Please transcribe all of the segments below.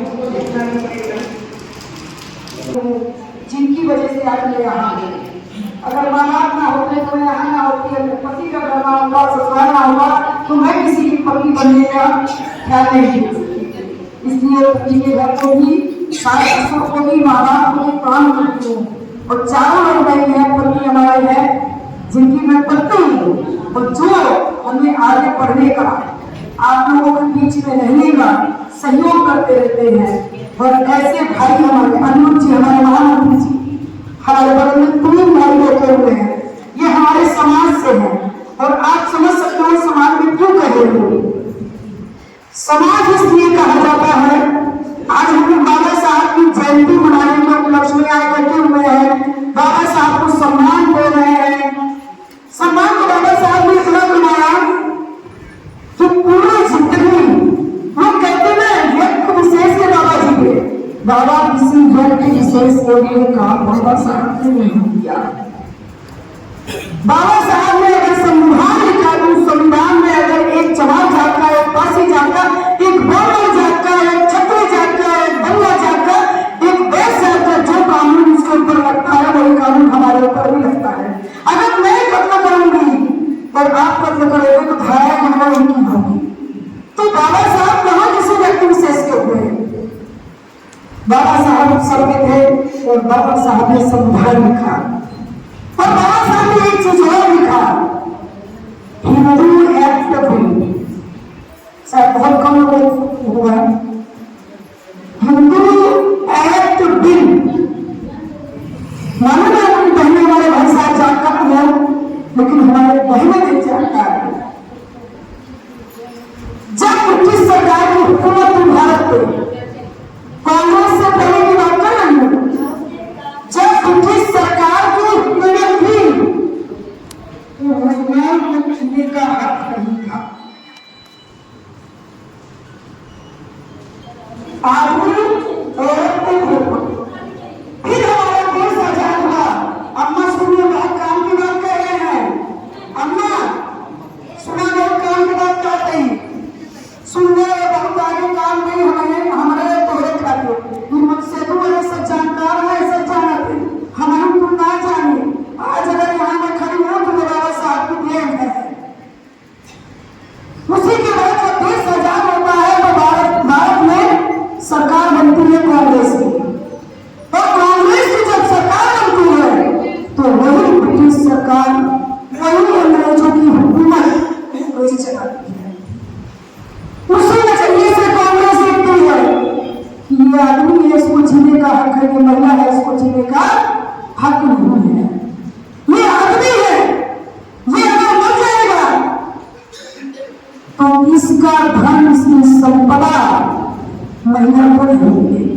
उनको देखना नहीं पड़ेगा। जिनकी वजह से आज मैं यहाँ आई, अगर माँ बाप ना होते तो मैं यहाँ ना होती, अगर पति का करना होगा, ससुराल ना होगा, तो मैं किसी की पत्नी बनने का ख्याल नहीं कर सकती। इसलिए पति के घर को भी, सास ससुर को भी, माँ बाप को भी काम करती हूँ। और चारों लोग हैं, पति हमारे हैं जिनकी मैं पत्नी हूँ, और जो हमें आगे बढ़ने का, आप लोगों के बीच में रहने का सहयोग करते रहते हैं। और ऐसे भाई हमारे अनुज जी, हमारे महामंत्री जी, हमारे बगल में 3 भाई बैठे हुए हैं, ये हमारे समाज से हैं। और आप समझ सकते हो समाज में क्यों कहे हुए समाज इसलिए कहा जाता है। आज हम लोग बाबा साहब की जयंती मनाने के उपलक्ष्य में आए बैठे हुए हैं, बाबा साहब को सम्मान दे रहे हैं। सम्मान को बाबा साहब ने इतना बनाया कि पूरी जिंदगी वो कहते हैं व्यक्ति विशेष के बाबा जी के, बाबा किसी व्यक्ति विशेष के लिए काम बाबा साहब ने नहीं किया। बाबा साहब ने अगर संविधान लिखा तो संविधान में अगर एक चमार जात का, एक पासी जात का, एक ब्राह्मण जात का, एक क्षत्रिय जात का, एक बंगा जात का, एक वैश्य जात का, जो कानून उसके ऊपर लगता है वही कानून हमारे ऊपर भी लगता है। अगर मैं कत्ल करूंगी और आप कत्ल करोगे तो धारा यहाँ उनकी होगी। तो बाबा साहब कहाँ किसी व्यक्ति विशेष के हुए? बाबा साहब सबके थे और बाबा साहब ने संविधान लिखा। और बाबा साहब ने एक चीज और लिखा, हिंदू एक्ट बिल। शायद बहुत कम लोग हुआ, हिंदू एक्ट बिल। मानो ना अपनी बहने हमारे भाई साहब जानकार है, लेकिन हमारे बहने नहीं जानकार। जब ब्रिटिश सरकार की हुकूमत थी भारत में, कांग्रेस से पहले की बात कर रही हूँ, जब ब्रिटिश सरकार की हुकूमत थी तो महिलाओं को छूने का हक नहीं था। आदमी औरत को, फिर हमारा देश आजाद हुआ। अम्मा सुनिए, बहुत काम की बात कह रहे हैं। अम्मा सुना, बहुत काम की बात कर रही, सुनने बहुत आगे काम नहीं हमारे तोहरे खाते मुझसे तो सब जानकार है, सब जानते हमारे तुम ना जाने। आज अगर यहाँ मैं खड़ी हूँ तो बाबा साहब की देन है। उसी के बाद जब देश आजाद होता है तो भारत में सरकार बनती है कांग्रेस की, और कांग्रेस की जब सरकार बनती है तो वही ब्रिटिश सरकार, वही अंग्रेजों की हुकूमत वही चलाती है। उसी नजरिए से कांग्रेस देखती है कि ये आदमी है, इसको जीने का हक है, ये महिला है, इसको जीने का हक नहीं है, ये आदमी है, ये अगर मर जाएगा तो इसका धन, इसकी संपदा महिला को नहीं मिलेगी।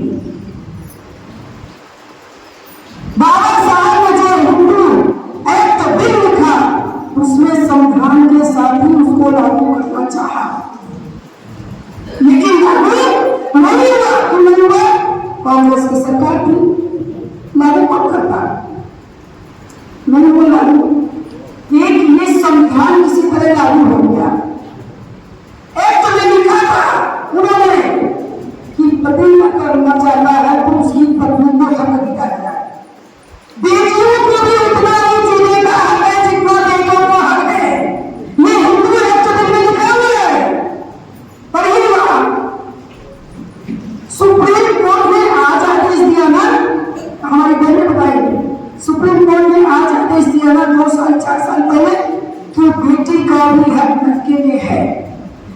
बाबा साहब ने जो हिंदू एक्ट बिल लिखा उसमें संविधान के साथ ही उसको लागू करना चाहा, लेकिन नहीं हुआ। कांग्रेस की सरकार थी, लागू कौन करता? नहीं वो लागू, एक ये संविधान किसी तरह लागू हो गया। एक तो ये लिखा था उन्होंने कि पति न करना चाहता है तो उसकी पत्नी को हक दिया जाए। बेटियों को भी उतना ही जीने का हक है जितना बेटों को हक है। ये हिंदू एक्ट में लिखा हुआ है। पढ़िएगा, सुप्रीम कोर्ट ने आज आदेश दिया ना, हमारी बहन ने बताई, सुप्रीम कोर्ट ने आज आदेश दिया ना 2 साल 4 साल पहले कि बेटी का भी हक लड़के में है।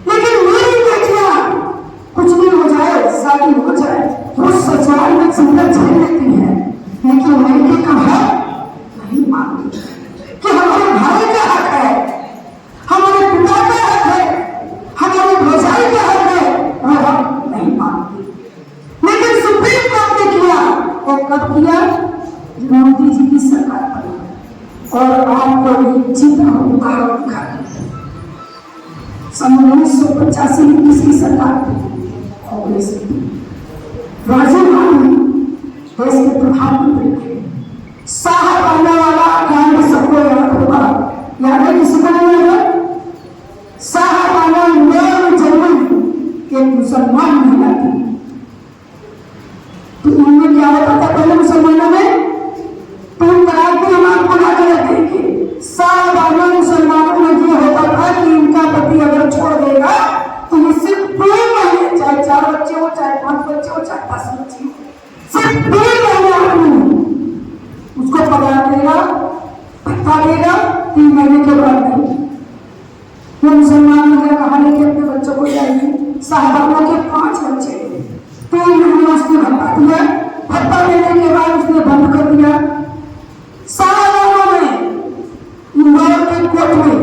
लेकिन मेरी बेटियां कुछ भी हो जाए, शादी हो जाए, वो ससुराल में जिंदा झेल लेती है, लेकिन लड़के का हक नहीं मानती कि हमारे भाई का हक है, हमारे पिता का हक है, हमारे भौजाई का हक है, वो हक नहीं मानती। लेकिन सुप्रीम कोर्ट ने किया, और कब किया? मोदी जी की सरकार बनी, और आपको एक चित्र उदाहरण दिखा। सन 1985 में किसकी सरकार थी? कांग्रेस की। राजीव गांधी देश के प्रधानमंत्री थे। शाहबाना वाला कांड सबको याद होगा, याद है किसी को नहीं याद? शाहबाना 9 जनवरी एक मुसलमान महिला थी, 4 बच्चे हो, चाहे 5 बच्चे हो, चाहे 10 बच्चे हो, सिर्फ 3 महीने आदमी उसको पगार देगा, भत्ता देगा, 3 महीने के बाद नहीं। वो मुसलमान ने कहा लेके अपने बच्चों को जाएंगे, साहबानों के 5 बच्चे, 3 महीने उसने भत्ता दिया, भत्ता देने के बाद उसने बंद कर दिया। साहबानों ने इंदौर के कोर्ट में,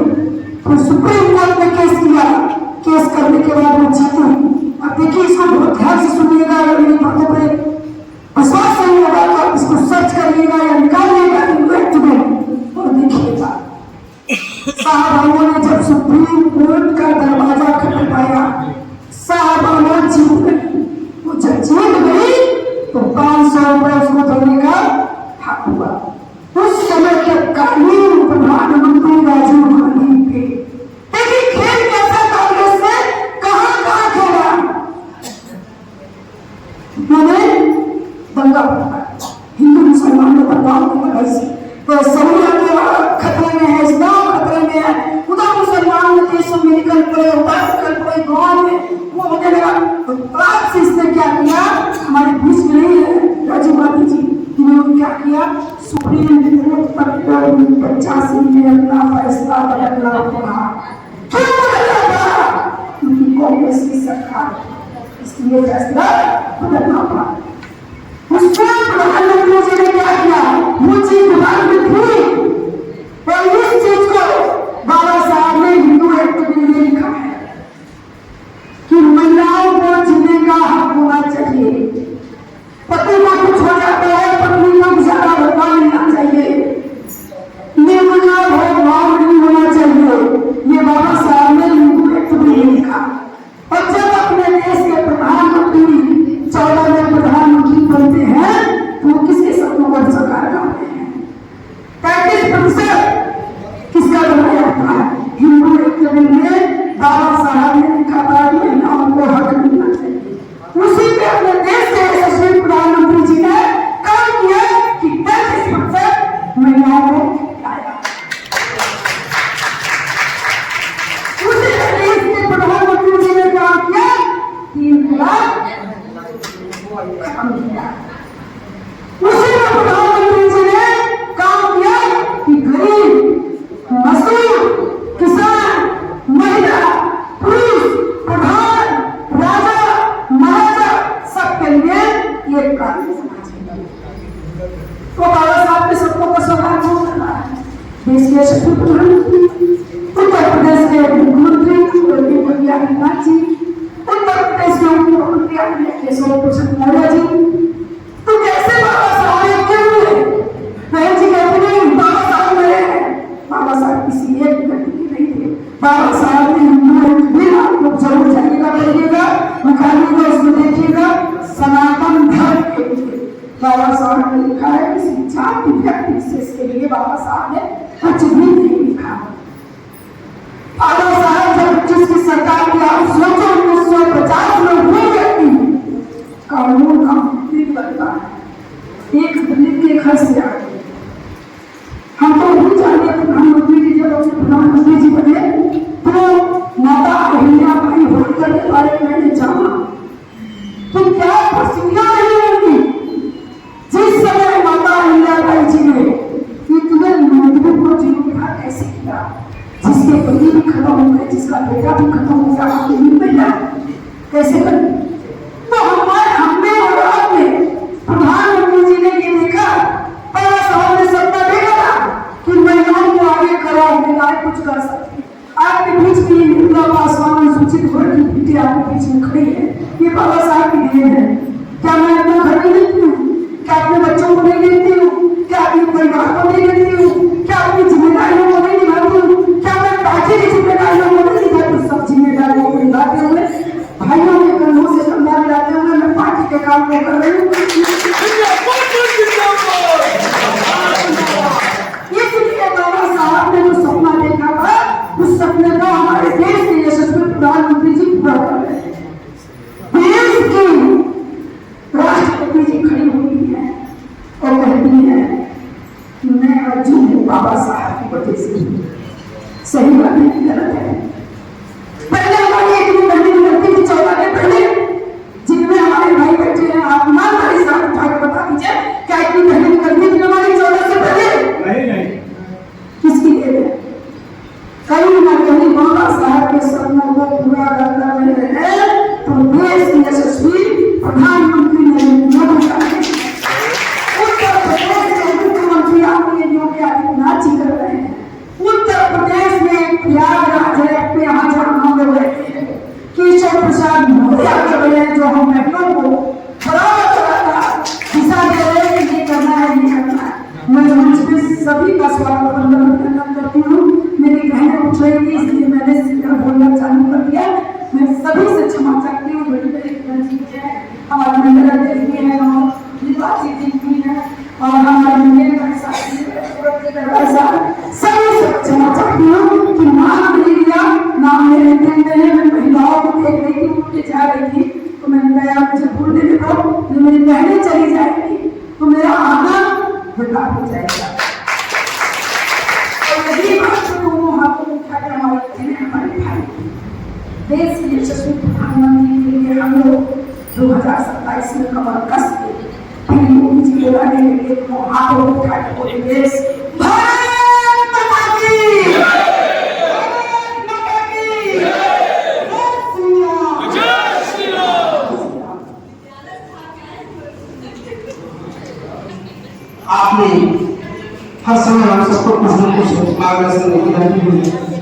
फिर सुप्रीम कोर्ट में केस किया, केस करने के बाद वो जीते। अब देखिए, इसको बहुत ध्यान से सुनिएगा, अगर मेरी बातों पर विश्वास नहीं होगा तो आप इसको सर्च करिएगा या निकालिएगा इंटरनेट में और देखिएगा। साहबानों ने जब सुप्रीम कोर्ट का दरवाजा खटखटाया, साहबानों जीत गई। वो जब जीत गई तो 500 रुपये उसको देने का हक हुआ। उस समय के कानून प्रधानमंत्री राजीव गांधी थे। देखिए खेल कैसा कांग्रेस ने कहां खेला। मैंने दंगा हुआ, हिंदू मुसलमान में बदलाव नहीं लगा, तो समुदाय खतरे में है, इस्लाम खतरे में है, उधर मुसलमान देशों में निकल पड़े, उधर निकल पड़े, गाँव में वो होने लगा। तो प्राप्त से इसने क्या किया, हमारे बीच में नहीं है राजीव गांधी जी, इन्होंने क्या किया, सुप्रीम कोर्ट तक 85 में अपना फैसला बदलना पड़ा। क्यों बदलना पड़ा? क्योंकि कांग्रेस की सरकार, इसलिए फैसला बदलना पड़ा। उसमें प्रधानमंत्री जी ने क्या किया, वो चीज दिमाग में थी और इस चीज को बाबा साहब ने हिंदू एक्ट में लिखा है कि महिलाओं को जीने का हक होना चाहिए। पति को कुछ हो जाता है, पत्नी को ज्यादा भगवान मिलना चाहिए, निर्मला भगवान नहीं होना चाहिए। ये बाबा साहब ने हिंदू एक्ट में लिखा। और जब अपने देश के प्रधानमंत्री 14 में प्रधानमंत्री बनते हैं तो वो किसके सपनों को साकार करते हैं? 35% किसका बनाया था? हिंदू एक्ट में बाबा साहब ने लिखा था महिलाओं को हक मिलना चाहिए। उसी पे अपने देश के यशस्वी प्रधानमंत्री जी ने काम किया कि 35% महिलाओं को लाया। उसी देश के प्रधानमंत्री जी ने काम किया 3 तलाक खत्म किया। उसी में प्रधानमंत्री जी ने काम किया कि गरीब, मजदूर, किसान, महिला, पुरुष, प्रधान, राजा, महाराजा सबके लिए ये कानून होना चाहिए। तो बाबा साहब ने सबको को सवाल क्यों करना है? देश के यशस्वी प्रधानमंत्री, उत्तर प्रदेश के मुख्यमंत्री योगी आदित्यनाथ जी, उत्तर प्रदेश के उप मुख्यमंत्री केशव प्रसाद मौर्य जी, तो कैसे बाबा साहब क्यों हुए? बहन जी कहते नहीं बाबा साहब मरे हैं। बाबा साहब किसी एक व्यक्ति के नहीं थे। बाबा साहब ने हिंदू भी, आप लोग जरूर जाइएगा, पढ़िएगा, निकालिएगा, उसमें देखिएगा, सनातन धर्म के लिए बाबा साहब ने लिखा है। किसी जाति व्यक्ति विशेष के लिए बाबा साहब ने कुछ भी नहीं लिखा। बाबा साहब जब जिसकी सरकार की आप सोचो 1950 में हुई व्यक्ति कानून का बनता है, एक दिल्ली के घर से आ गए। हम तो नहीं जानते प्रधानमंत्री जी, जब प्रधानमंत्री जी बने तो माता अहिल्याबाई होलकर के बारे में मैंने जाना तो क्या प्रसिद्धियां नहीं होती। जिस समय माता अहिल्याबाई जी ने इतने मजबूत को जीवन कैसे किया, जिसके पति भी खत्म हो गए, जिसका बेटा भी खत्म हो गया, महिला कैसे कर। तो हमने और आपने प्रधानमंत्री जी ने ये देखा, बाबा साहब ने सत्ता देखा था कि महिलाओं को आगे करो, महिलाएं कुछ कर सकती। आपके बीच में निर्मला पासवान सूचित वर्ग की बेटी आपके बीच में खड़ी है, ये बाबा साहब की देन है। क्या मैं अपना घर नहीं देखती हूँ? क्या अपने बच्चों को नहीं देखती हूँ? क्या अपने परिवार को नहीं देखती हूँ? क्या अपनी जिम्मेदारियों को नहीं निभाती हूँ? क्या मैं पार्टी की जिम्मेदारियों को नहीं निभाती? सब जिम्मेदारियों को निभाते हुए, भाइयों के कंधों से कंधा मिलाते हुए मैं पार्टी के काम को कर रही हूँ। इसलिए बाबा साहब ने जो सपना देखा था, उस सपने को हमारे देश के यशस्वी प्रधानमंत्री जी पूरा कर रहे हैं। देश की राष्ट्रपति जी खड़ी हुई है और कहती है कि मैं आज हूँ बाबा साहब की वजह से। सही बात है, गलत है? पहले हमारी एक गलती थी 14 के पहले स्वागत वंदन करती हूँ। मेरी बहनें पूछ रही थी इसलिए मैंने सीधा बोलना चालू कर दिया। मैं सभी से क्षमा चाहती हूँ। बड़ी बड़ी चीजें हैं, हमारे मंडल अध्यक्ष भी है, निर्वाचित भी है और हमारे मंडल साथी सभी से क्षमा चाहती हूँ कि नाम नहीं लिया, नाम मेरे दिल में है। मैं महिलाओं को देख रही थी, उठ के जा रही थी तो मैंने कहा मुझे भूलने में दो, जब मेरी बहनें चली जाएगी तो मेरा आना बेकार हो जाएगा। और यही बात दोनों हाथों में उठाकर हमारे बहनें, हमारे भाई देश के यशस्वी प्रधानमंत्री के लिए हम लोग 2027 में कमर कस के फिर मोदी जी को लाने के लिए दोनों हाथों में उठाकर पूरे देश भारत माता की आपने हर समय हम सबको कुछ न कुछ मार्गदर्शन की